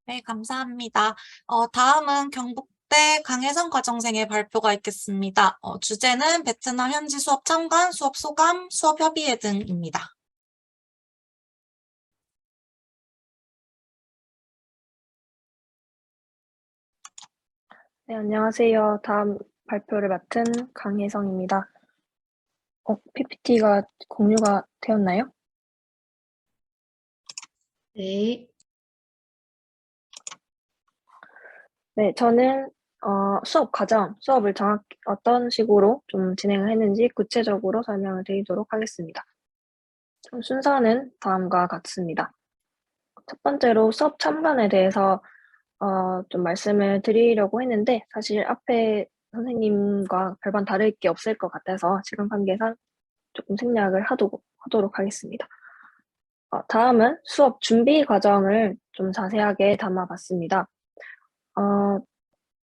네, 감사합니다. 다음은 경북대 강혜성 과정생의 발표가 있겠습니다. 주제는 베트남 현지 수업 참관, 수업 소감, 수업 협의회 등입니다. 네, 안녕하세요. 다음 발표를 맡은 강혜성입니다. PPT가 공유가 되었나요? 네, 네, 저는 수업 과정, 수업을 정확히 어떤 식으로 좀 진행을 했는지 구체적으로 설명을 드리도록 하겠습니다. 순서는 다음과 같습니다. 첫 번째로 수업 참관에 대해서 좀 말씀을 드리려고 했는데 사실 앞에 선생님과 별반 다를 게 없을 것 같아서 시간 관계상 조금 생략을 하도록 하겠습니다. 다음은 수업 준비 과정을 좀 자세하게 담아봤습니다. 어,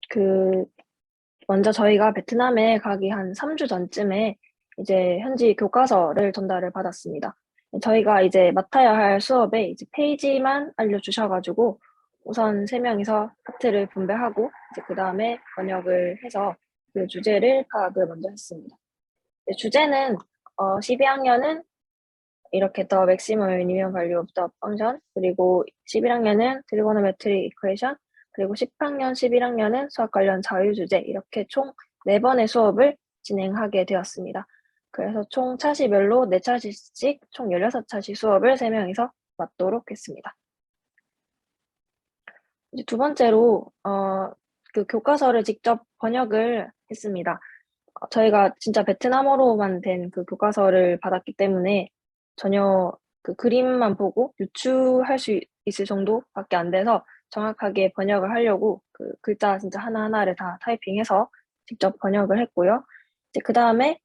그, 먼저 저희가 베트남에 가기 한 3주 전쯤에 이제 현지 교과서를 전달을 받았습니다. 저희가 이제 맡아야 할 수업에 이제 페이지만 알려주셔가지고 우선 3명이서 파트를 분배하고 이제 그 다음에 번역을 해서 그 주제를 파악을 먼저 했습니다. 주제는 12학년은 이렇게 더 maximum minimum value of the function, 그리고 11학년은 trigonometry equation, 그리고 10학년, 11학년은 수학 관련 자유주제, 이렇게 총 4번의 수업을 진행하게 되었습니다. 그래서 총 차시별로 4차시씩 총 16차시 수업을 3명이서 맡도록 했습니다. 이제 두 번째로 그 교과서를 직접 번역을 했습니다. 저희가 진짜 베트남어로만 된 그 교과서를 받았기 때문에 전혀 그 그림만 보고 유추할 수 있을 정도밖에 안 돼서 정확하게 번역을 하려고 그 글자 진짜 하나하나를 다 타이핑해서 직접 번역을 했고요. 이제 그다음에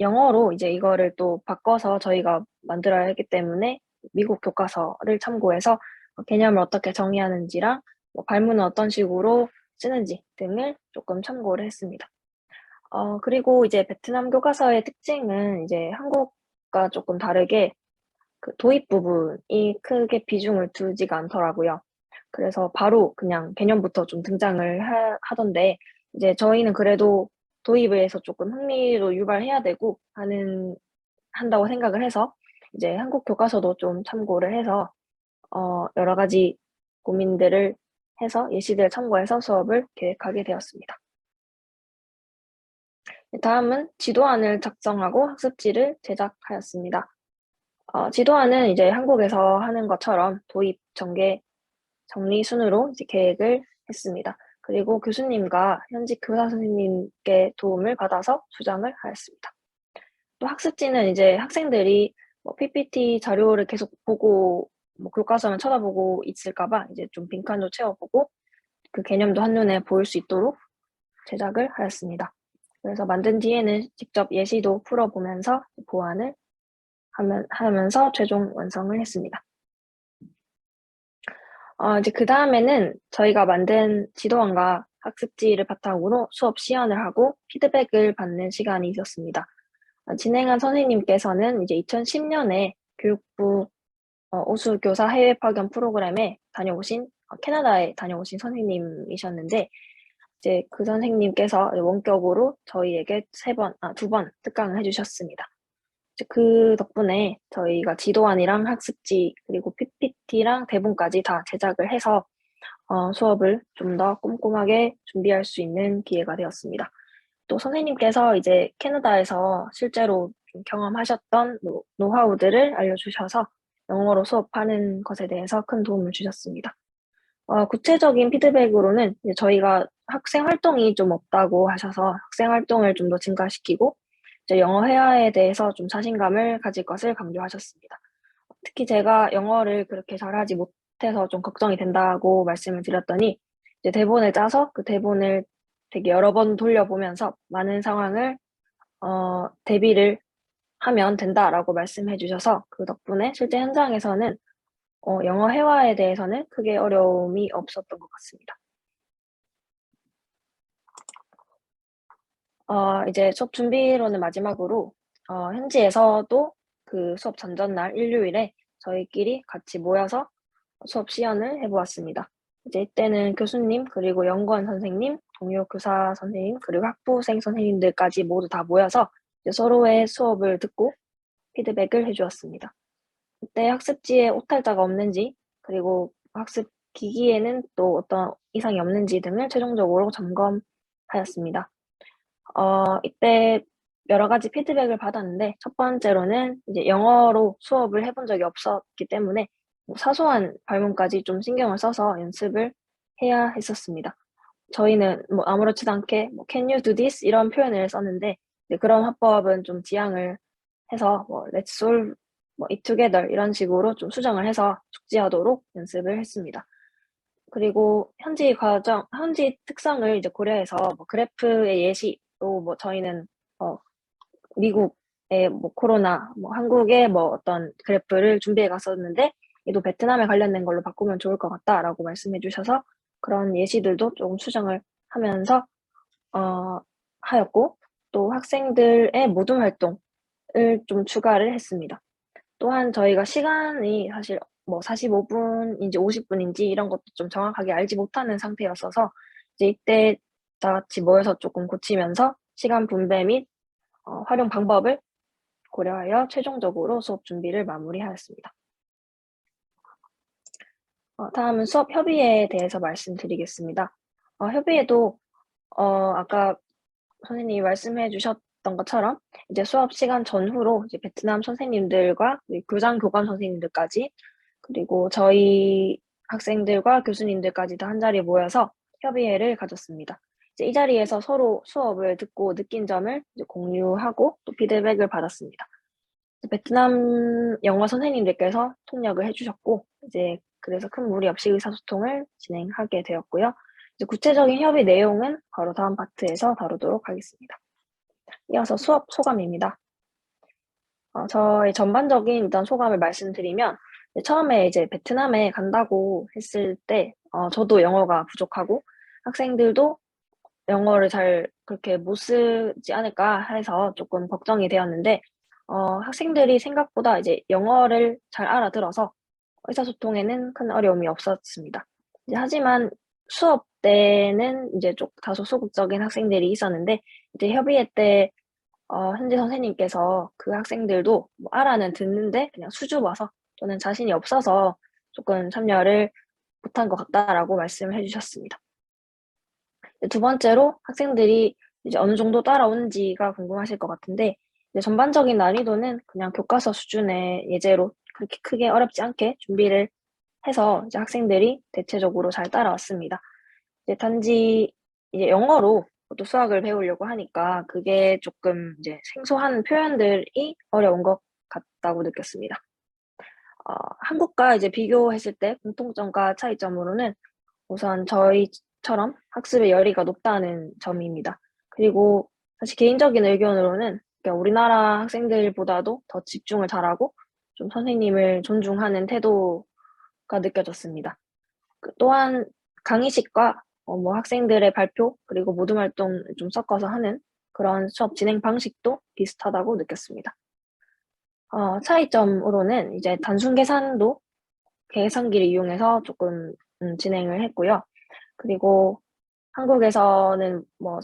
영어로 이제 이거를 또 바꿔서 저희가 만들어야 했기 때문에 미국 교과서를 참고해서 개념을 어떻게 정의하는지랑 뭐 발문은 어떤 식으로 쓰는지 등을 조금 참고를 했습니다. 그리고 이제 베트남 교과서의 특징은 이제 한국과 조금 다르게 그 도입 부분이 크게 비중을 두지가 않더라고요. 그래서 바로 그냥 개념부터 좀 등장을 하던데, 이제 저희는 그래도 도입에서 조금 흥미로 유발해야 되고 한다고 생각을 해서 이제 한국 교과서도 좀 참고를 해서 여러 가지 고민들을 해서 예시들 참고해서 수업을 계획하게 되었습니다. 다음은 지도안을 작성하고 학습지를 제작하였습니다. 지도안은 이제 한국에서 하는 것처럼 도입, 전개, 정리 순으로 이제 계획을 했습니다. 그리고 교수님과 현직 교사 선생님께 도움을 받아서 수정을 하였습니다. 또 학습지는 이제 학생들이 뭐 PPT 자료를 계속 보고 뭐 교과서만 쳐다보고 있을까봐 이제 좀 빈칸도 채워보고 그 개념도 한눈에 보일 수 있도록 제작을 하였습니다. 그래서 만든 뒤에는 직접 예시도 풀어보면서 보완을 하면서 최종 완성을 했습니다. 이제 그 다음에는 저희가 만든 지도안과 학습지를 바탕으로 수업 시연을 하고 피드백을 받는 시간이 있었습니다. 진행한 선생님께서는 이제 2010년에 교육부 우수교사 해외 파견 프로그램에 다녀오신 캐나다에 다녀오신 선생님이셨는데 이제 그 선생님께서 원격으로 저희에게 2번 특강을 해주셨습니다. 이제 그 덕분에 저희가 지도안이랑 학습지 그리고 PPT랑 대본까지 다 제작을 해서 수업을 좀 더 꼼꼼하게 준비할 수 있는 기회가 되었습니다. 또 선생님께서 이제 캐나다에서 실제로 좀 경험하셨던 노하우들을 알려주셔서 영어로 수업하는 것에 대해서 큰 도움을 주셨습니다. 구체적인 피드백으로는 이제 저희가 학생 활동이 좀 없다고 하셔서 학생 활동을 좀 더 증가시키고 이제 영어 회화에 대해서 좀 자신감을 가질 것을 강조하셨습니다. 특히 제가 영어를 그렇게 잘하지 못해서 좀 걱정이 된다고 말씀을 드렸더니 이제 대본을 짜서 그 대본을 되게 여러 번 돌려보면서 많은 상황을 대비를 하면 된다라고 말씀해 주셔서 그 덕분에 실제 현장에서는 영어 회화에 대해서는 크게 어려움이 없었던 것 같습니다. 이제 수업 준비로는 마지막으로 현지에서도 그 수업 전전날 일요일에 저희끼리 같이 모여서 수업 시연을 해보았습니다. 이제 이때는 교수님, 그리고 연구원 선생님, 동료 교사 선생님, 그리고 학부생 선생님들까지 모두 다 모여서 이제 서로의 수업을 듣고 피드백을 해주었습니다. 이때 학습지에 오탈자가 없는지, 그리고 학습 기기에는 또 어떤 이상이 없는지 등을 최종적으로 점검하였습니다. 이때 여러 가지 피드백을 받았는데, 첫 번째로는 이제 영어로 수업을 해본 적이 없었기 때문에 뭐 사소한 발문까지 좀 신경을 써서 연습을 해야 했었습니다. 저희는 뭐 아무렇지도 않게 뭐 can you do this 이런 표현을 썼는데, 그런 화법은 좀 지양을 해서 뭐 let's solve 뭐 it together 이런 식으로 좀 수정을 해서 숙지하도록 연습을 했습니다. 그리고 현지 특성을 이제 고려해서 뭐 그래프의 예시로 뭐 저희는 미국의 뭐 코로나, 뭐 한국의 뭐 어떤 그래프를 준비해 갔었는데, 이도 베트남에 관련된 걸로 바꾸면 좋을 것 같다라고 말씀해 주셔서 그런 예시들도 조금 수정을 하면서 하였고, 또 학생들의 모둠 활동을 좀 추가를 했습니다. 또한 저희가 시간이 사실 뭐 45분인지 50분인지 이런 것도 좀 정확하게 알지 못하는 상태였어서 이제 이때 다 같이 모여서 조금 고치면서 시간 분배 및 활용 방법을 고려하여 최종적으로 수업 준비를 마무리하였습니다. 다음은 수업 협의에 대해서 말씀드리겠습니다. 협의회도 아까 선생님이 말씀해 주셨던 것처럼 이제 수업 시간 전후로 이제 베트남 선생님들과 교장 교감 선생님들까지, 그리고 저희 학생들과 교수님들까지 다 한자리에 모여서 협의회를 가졌습니다. 이제 이 자리에서 서로 수업을 듣고 느낀 점을 이제 공유하고 또 피드백을 받았습니다. 베트남 영어 선생님들께서 통역을 해주셨고, 이제 그래서 큰 무리 없이 의사소통을 진행하게 되었고요. 이제 구체적인 협의 내용은 바로 다음 파트에서 다루도록 하겠습니다. 이어서 수업 소감입니다. 저의 전반적인 일단 소감을 말씀드리면, 처음에 이제 베트남에 간다고 했을 때, 저도 영어가 부족하고, 학생들도 영어를 잘 그렇게 못 쓰지 않을까 해서 조금 걱정이 되었는데, 학생들이 생각보다 이제 영어를 잘 알아들어서 의사소통에는 큰 어려움이 없었습니다. 이제 하지만 수업 때는 이제 다소 소극적인 학생들이 있었는데, 이제 협의회 때 현지 선생님께서 그 학생들도 뭐 알아는 듣는데 그냥 수줍어서 또는 자신이 없어서 조금 참여를 못한 것 같다라고 말씀을 해주셨습니다. 두 번째로 학생들이 이제 어느 정도 따라오는지가 궁금하실 것 같은데, 이제 전반적인 난이도는 그냥 교과서 수준의 예제로 그렇게 크게 어렵지 않게 준비를 해서 이제 학생들이 대체적으로 잘 따라왔습니다. 이제 단지 이제 영어로 또 수학을 배우려고 하니까 그게 조금 이제 생소한 표현들이 어려운 것 같다고 느꼈습니다. 한국과 이제 비교했을 때 공통점과 차이점으로는 우선 저희처럼 학습의 열의가 높다는 점입니다. 그리고 사실 개인적인 의견으로는 그러니까 우리나라 학생들보다도 더 집중을 잘하고 좀 선생님을 존중하는 태도가 느껴졌습니다. 또한 강의식과 뭐 학생들의 발표 그리고 모둠 활동을 좀 섞어서 하는 그런 수업 진행 방식도 비슷하다고 느꼈습니다. 차이점으로는 이제 단순 계산기를 이용해서 조금 진행을 했고요. 그리고 한국에서는 뭐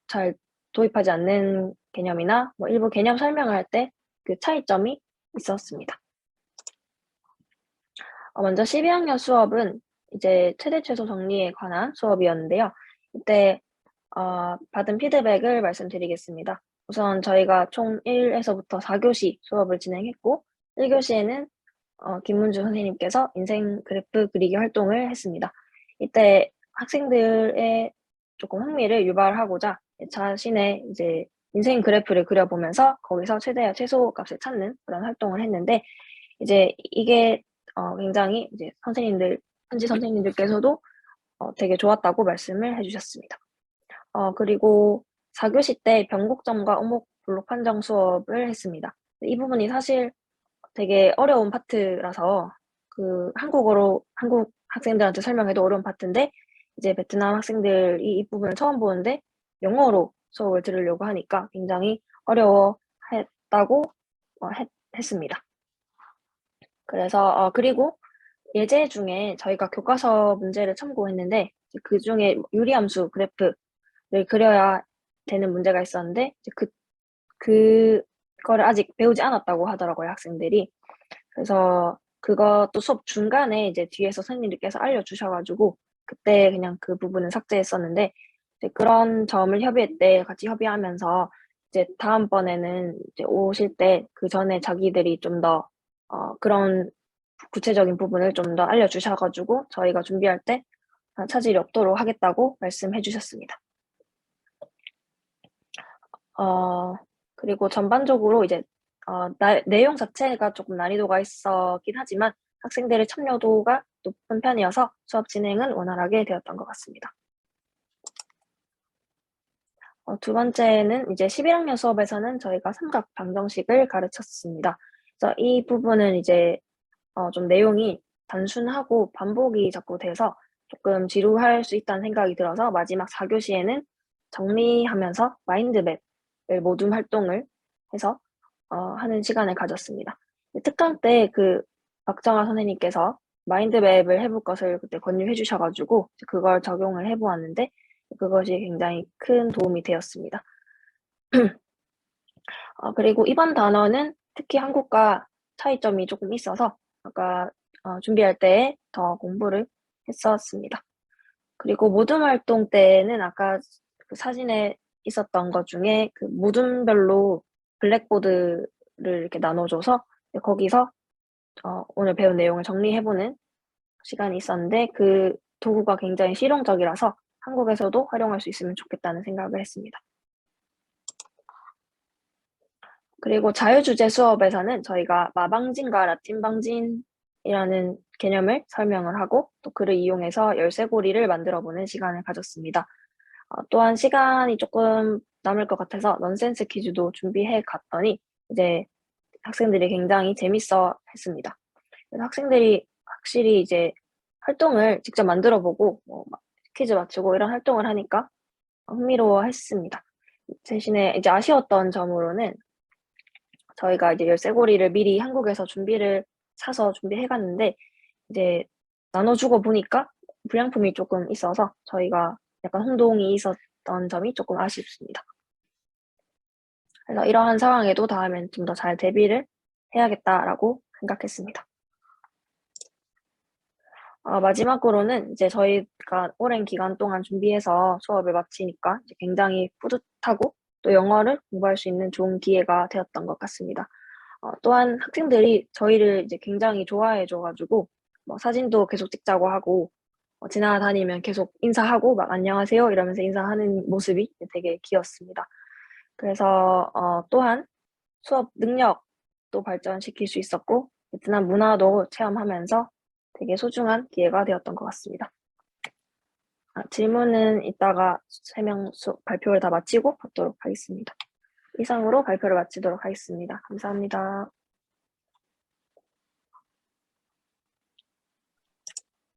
잘 도입하지 않는 개념이나 뭐 일부 개념 설명을 할 때 그 차이점이 있었습니다. 먼저 12학년 수업은 이제 최대 최소 정리에 관한 수업이었는데요. 이때 받은 피드백을 말씀드리겠습니다. 우선 저희가 총 1에서부터 4교시 수업을 진행했고, 1교시에는 김문주 선생님께서 인생 그래프 그리기 활동을 했습니다. 이때 학생들의 조금 흥미를 유발하고자 자신의 이제 인생 그래프를 그려보면서 거기서 최대와 최소 값을 찾는 그런 활동을 했는데, 이제 이게 굉장히 이제 현지 선생님들께서도 되게 좋았다고 말씀을 해주셨습니다. 그리고 4교시 때 변곡점과 오목 블록 판정 수업을 했습니다. 이 부분이 사실 되게 어려운 파트라서 한국 학생들한테 설명해도 어려운 파트인데, 이제 베트남 학생들이 이 부분을 처음 보는데 영어로 수업을 들으려고 하니까 굉장히 어려워했다고 했습니다. 그래서 그리고 예제 중에 저희가 교과서 문제를 참고했는데 그 중에 유리함수 그래프를 그려야 되는 문제가 있었는데 이제 그거를 아직 배우지 않았다고 하더라고요, 학생들이. 그래서 그것도 수업 중간에 이제 뒤에서 선생님들께서 알려주셔가지고 그때 그냥 그 부분은 삭제했었는데 이제 그런 점을 협의회 때 같이 협의하면서 이제 다음번에는 이제 오실 때 그 전에 자기들이 좀 더 그런 구체적인 부분을 좀 더 알려주셔가지고 저희가 준비할 때 차질이 없도록 하겠다고 말씀해 주셨습니다. 어, 그리고 전반적으로 이제 내용 자체가 조금 난이도가 있었긴 하지만 학생들의 참여도가 높은 편이어서 수업 진행은 원활하게 되었던 것 같습니다. 두 번째는 이제 11학년 수업에서는 저희가 삼각 방정식을 가르쳤습니다. 그래서 이 부분은 이제 좀 내용이 단순하고 반복이 자꾸 돼서 조금 지루할 수 있다는 생각이 들어서 마지막 4교시에는 정리하면서 마인드맵을 모둠 활동을 해서 하는 시간을 가졌습니다. 특강 때 그 박정아 선생님께서 마인드맵을 해볼 것을 그때 권유해 주셔가지고 그걸 적용을 해보았는데 그것이 굉장히 큰 도움이 되었습니다. 그리고 이번 단어는 특히 한국과 차이점이 조금 있어서 아까 준비할 때 더 공부를 했었습니다. 그리고 모둠 활동 때는 아까 그 사진에 있었던 것 중에 그 모둠별로 블랙보드를 이렇게 나눠줘서 거기서 오늘 배운 내용을 정리해보는 시간이 있었는데 그 도구가 굉장히 실용적이라서 한국에서도 활용할 수 있으면 좋겠다는 생각을 했습니다. 그리고 자유주제 수업에서는 저희가 마방진과 라틴방진이라는 개념을 설명을 하고 또 그를 이용해서 열쇠고리를 만들어보는 시간을 가졌습니다. 또한 시간이 조금 남을 것 같아서 넌센스 퀴즈도 준비해 갔더니 이제 학생들이 굉장히 재밌어 했습니다. 그래서 학생들이 확실히 이제 활동을 직접 만들어보고 퀴즈 맞추고 이런 활동을 하니까 흥미로워 했습니다. 대신에 이제 아쉬웠던 점으로는 저희가 이제 열쇠고리를 미리 한국에서 준비를 사서 준비해 갔는데 이제 나눠주고 보니까 불량품이 조금 있어서 저희가 약간 혼동이 있었던 점이 조금 아쉽습니다. 그래서 이러한 상황에도 다음엔 좀 더 잘 대비를 해야겠다라고 생각했습니다. 마지막으로는 이제 저희가 오랜 기간 동안 준비해서 수업을 마치니까 이제 굉장히 뿌듯하고 또 영어를 공부할 수 있는 좋은 기회가 되었던 것 같습니다. 또한 학생들이 저희를 이제 굉장히 좋아해 줘가지고 뭐 사진도 계속 찍자고 하고 지나다니면 계속 인사하고 막 안녕하세요 이러면서 인사하는 모습이 되게 귀엽습니다. 그래서 또한 수업 능력도 발전시킬 수 있었고 베트남 문화도 체험하면서 되게 소중한 기회가 되었던 것 같습니다. 질문은 이따가 발표를 다 마치고 받도록 하겠습니다. 이상으로 발표를 마치도록 하겠습니다. 감사합니다.